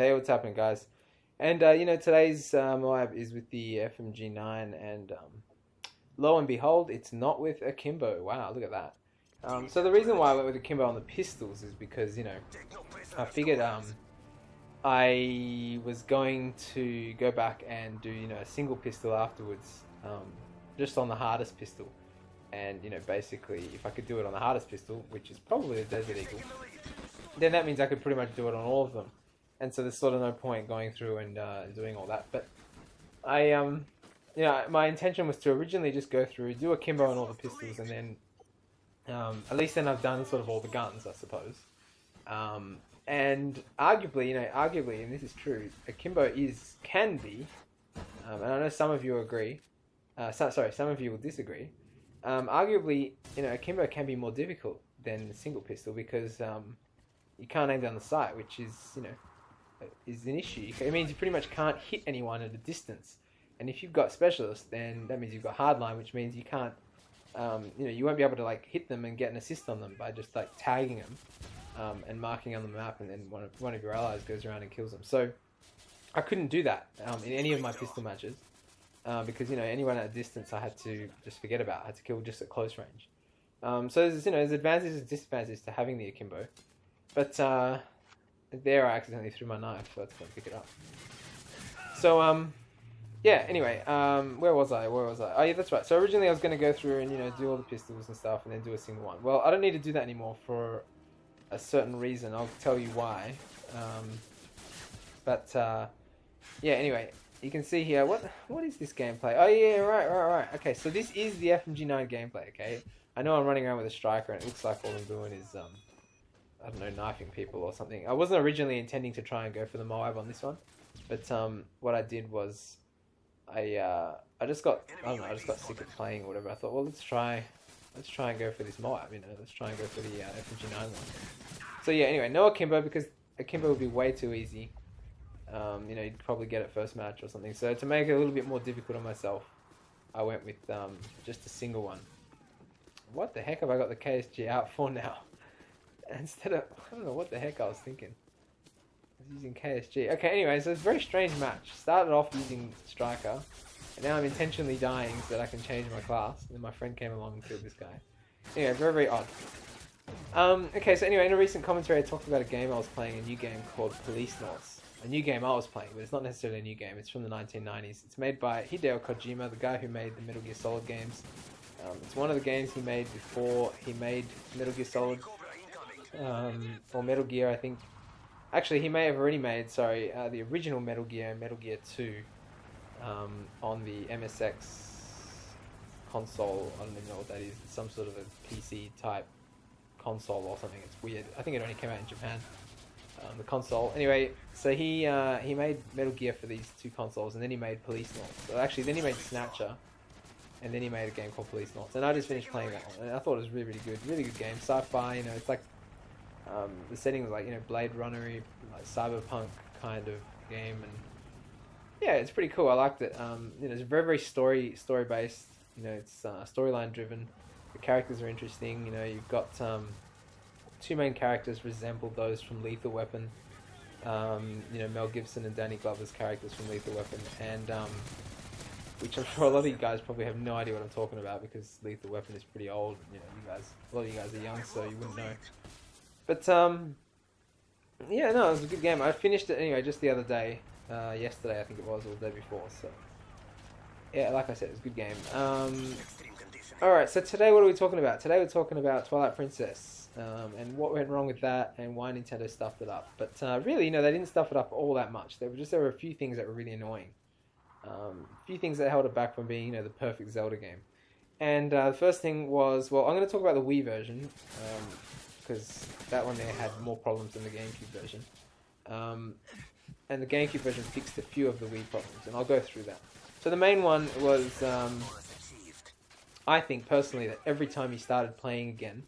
Hey, what's happening, guys? And today's MOAB is with the FMG9, and lo and behold, it's not with Akimbo. Wow, look at that. So the reason why I went with Akimbo on the pistols is because I figured I was going to go back and do a single pistol afterwards, just on the hardest pistol, and basically if I could do it on the hardest pistol, which is probably the Desert Eagle, then that means I could pretty much do it on all of them. And so there's sort of no point going through and doing all that. But I, my intention was to originally just go through, do Akimbo on all the pistols, and then at least then I've done sort of all the guns, I suppose. And arguably, and this is true, Akimbo can be, and I know some of you agree. Some of you will disagree. Arguably, Akimbo can be more difficult than the single pistol because you can't aim down the sight, which is is an issue. It means you pretty much can't hit anyone at a distance. And if you've got specialists, then that means you've got hardline, which means you can't, you won't be able to like hit them and get an assist on them by just like tagging them and marking on the map, and then one of your allies goes around and kills them. So I couldn't do that in any of my pistol matches because anyone at a distance I had to just forget about. I had to kill just at close range. So there's advantages and disadvantages to having the Akimbo, but there I accidentally threw my knife, so I had to go and pick it up. So yeah, anyway, where was I? Oh yeah, that's right. So originally I was going to go through and do all the pistols and stuff and then do a single one. Well, I don't need to do that anymore for a certain reason. I'll tell you why. Yeah, anyway, you can see here, what is this gameplay? Oh yeah, right. Okay, so this is the FMG9 gameplay, okay? I know I'm running around with a striker and it looks like all I'm doing is I don't know, knifing people or something. I wasn't originally intending to try and go for the MOAB on this one, but what I did was I just got sick of playing or whatever. I thought, well, let's try and go for this MOAB. Let's try and go for the FMG9 one. So yeah, anyway, no Akimbo because Akimbo would be way too easy. You'd probably get it first match or something. So to make it a little bit more difficult on myself, I went with just a single one. What the heck have I got the KSG out for now? Instead of, I don't know what the heck I was thinking. I was using KSG. Okay, anyway, so it's a very strange match. Started off using Striker, and now I'm intentionally dying so that I can change my class. And then my friend came along and killed this guy. Anyway, very, very odd. Okay, so anyway, in a recent commentary I talked about a game I was playing, a new game called Pwnsweet. A new game I was playing, but it's not necessarily a new game. It's from the 1990s. It's made by Hideo Kojima, the guy who made the Metal Gear Solid games. It's one of the games he made before he made Metal Gear Solid. Or Metal Gear, I think. Actually, he may have already made, the original Metal Gear 2, on the MSX console. I don't even know what that is. It's some sort of a PC type console or something. It's weird. I think it only came out in Japan. The console. Anyway, so he made Metal Gear for these two consoles, and then he made Pwnsweet. So actually, then he made Snatcher, and then he made a game called Pwnsweet. And I just finished playing that one, and I thought it was really, really good game. Sci-fi, it's like the setting was like Blade Runner-y, like cyberpunk kind of game, and yeah, it's pretty cool. I liked it. It's very, very story based. It's storyline driven. The characters are interesting. You've got two main characters resemble those from Lethal Weapon. Mel Gibson and Danny Glover's characters from Lethal Weapon, and which I'm sure a lot of you guys probably have no idea what I'm talking about because Lethal Weapon is pretty old. A lot of you guys are young, so you wouldn't know. But yeah, no, it was a good game. I finished it anyway just the other day, yesterday I think it was, or the day before. So yeah, like I said, it was a good game. Alright, so today what are we talking about? Today we're talking about Twilight Princess, and what went wrong with that, and why Nintendo stuffed it up. But really, they didn't stuff it up all that much. There were a few things that were really annoying. A few things that held it back from being, the perfect Zelda game. And the first thing was, well, I'm going to talk about the Wii version, because that one there had more problems than the GameCube version. And the GameCube version fixed a few of the Wii problems, and I'll go through that. So the main one was, I think personally, that every time you started playing again,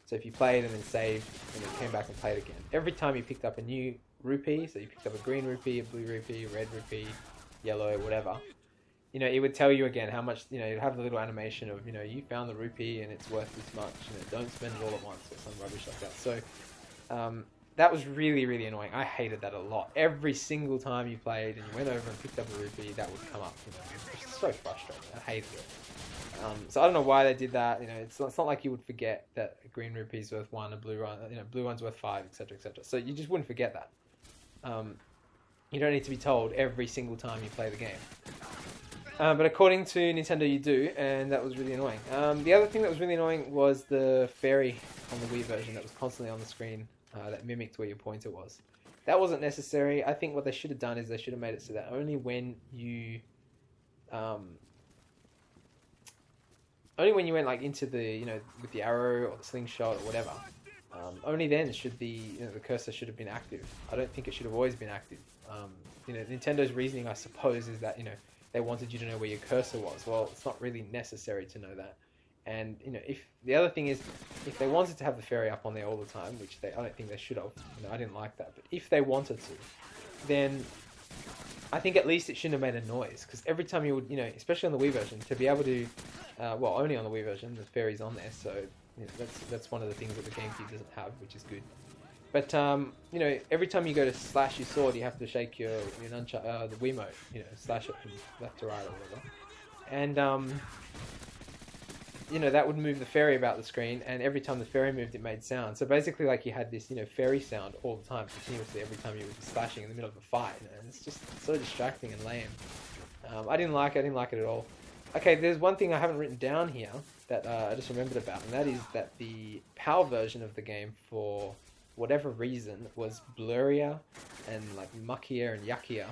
so if you played and then saved, and then came back and played again, every time you picked up a new rupee, so you picked up a green rupee, a blue rupee, a red rupee, yellow, whatever, it would tell you again how much, you'd have the little animation of, you found the rupee and it's worth this much, don't spend it all at once or some rubbish like that. So, that was really, really annoying. I hated that a lot. Every single time you played and you went over and picked up a rupee, that would come up. You know, it was so frustrating. I hated it. So I don't know why they did that. You know, it's not like you would forget that a green rupee is worth 1, a blue one, you know, blue one's worth 5, etc., etc. So you just wouldn't forget that. You don't need to be told every single time you play the game. But according to Nintendo, you do, and that was really annoying. The other thing that was really annoying was the fairy on the Wii version that was constantly on the screen that mimicked where your pointer was. That wasn't necessary. I think what they should have done is they should have made it so that only when you went like into the, you know, with the arrow or the slingshot or whatever, only then should the cursor should have been active. I don't think it should have always been active. You know, Nintendo's reasoning, I suppose, is that, you know, they wanted you to know where your cursor was. Well, it's not really necessary to know that. And, you know, if the other thing is, if they wanted to have the fairy up on there all the time, which I don't think they should have. You know, I didn't like that. But if they wanted to, then I think at least it shouldn't have made a noise. Because every time you would, you know, especially on the Wii version, to be able to, well, only on the Wii version, the fairy's on there. So, you know, that's one of the things that the GameCube doesn't have, which is good. But, you know, every time you go to slash your sword, you have to shake your the Wii MOAB, you know, slash it from left to right or whatever. And, you know, that would move the fairy about the screen, and every time the fairy moved, it made sound. So basically, like, you had this, you know, fairy sound all the time, continuously, every time you were slashing in the middle of a fight, you know, and it's just so distracting and lame. I didn't like it at all. Okay, there's one thing I haven't written down here that I just remembered about, and that is that the PAL version of the game, for whatever reason, was blurrier and like muckier and yuckier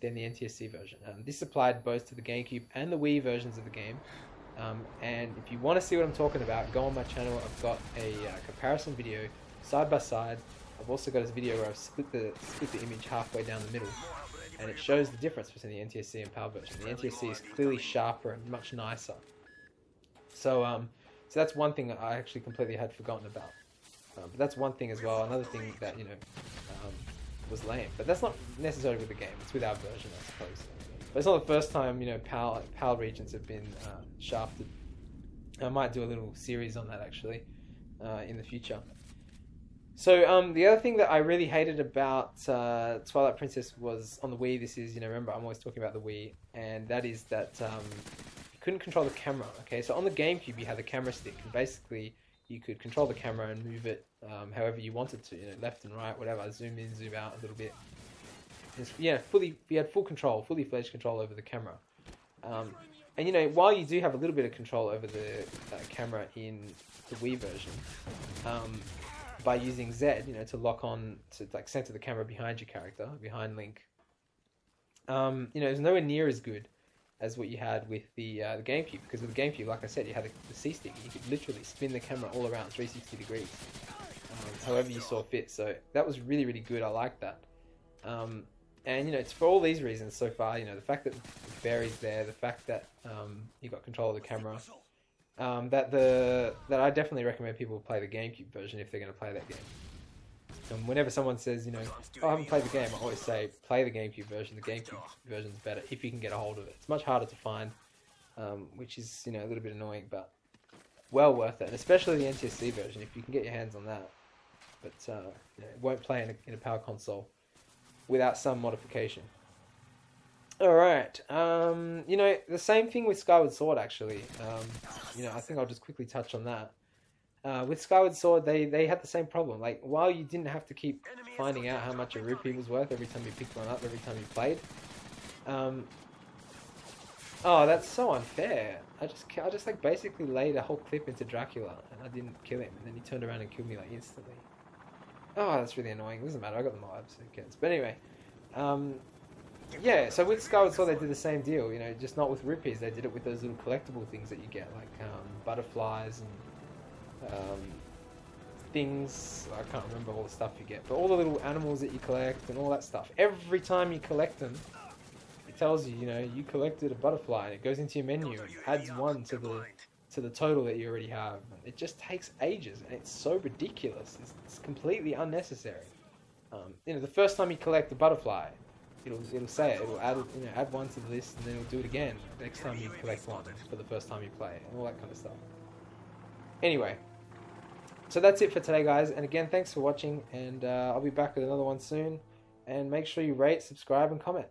than the NTSC version. This applied both to the GameCube and the Wii versions of the game. And if you want to see what I'm talking about, go on my channel. I've got a comparison video side by side. I've also got this video where I've split the image halfway down the middle, and it shows the difference between the NTSC and PAL version. The NTSC is clearly sharper and much nicer. So that's one thing that I actually completely had forgotten about. But that's one thing as well. Another thing that, you know, was lame. But that's not necessarily with the game. It's with our version, I suppose. But it's not the first time, you know, PAL regions have been shafted. I might do a little series on that, actually, in the future. So the other thing that I really hated about Twilight Princess was on the Wii. This is, you know, remember, I'm always talking about the Wii. And that is that you couldn't control the camera. Okay, so on the GameCube, you had the camera stick. And basically, you could control the camera and move it however you wanted to, you know, left and right, whatever, zoom in, zoom out a little bit. Yeah, you had full control, fully fledged control over the camera. And, you know, while you do have a little bit of control over the camera in the Wii version, by using Z, you know, to lock on, to like center the camera behind your character, behind Link, you know, it's nowhere near as good as what you had with the GameCube, because with the GameCube, like I said, you had the C-stick. You could literally spin the camera all around 360 degrees, however you saw fit. So that was really, really good. I liked that. And, you know, it's for all these reasons so far, you know, the fact that the fairy's there, the fact that you got control of the camera, that I definitely recommend people play the GameCube version if they're going to play that game. Whenever someone says, you know, oh, I haven't played the game, I always say, play the GameCube version. The GameCube version's better if you can get a hold of it. It's much harder to find, which is, you know, a little bit annoying, but well worth it. And especially the NTSC version, if you can get your hands on that. But you know, it won't play in a power console without some modification. Alright, you know, the same thing with Skyward Sword, actually. You know, I think I'll just quickly touch on that. With Skyward Sword, they had the same problem. Like, while you didn't have to keep finding out how much a rupee was worth every time you picked one up, every time you played. Oh, that's so unfair. I just like basically laid a whole clip into Dracula, and I didn't kill him, and then he turned around and killed me like instantly. Oh, that's really annoying. It doesn't matter, I got the m.o.a.b, so who cares. But anyway, yeah, so with Skyward Sword they did the same deal, you know, just not with rupees. They did it with those little collectible things that you get, like butterflies and things. I can't remember all the stuff you get, but all the little animals that you collect and all that stuff. Every time you collect them, it tells you, you know, you collected a butterfly, and it goes into your menu and adds one to the total that you already have. It just takes ages, and it's so ridiculous. It's completely unnecessary. You know, the first time you collect a butterfly, it'll say it. It'll add one to the list, and then it'll do it again next time you collect one for the first time you play, and all that kind of stuff. Anyway, So that's it for today, guys. And again, thanks for watching, and I'll be back with another one soon. And make sure you rate, subscribe, and comment.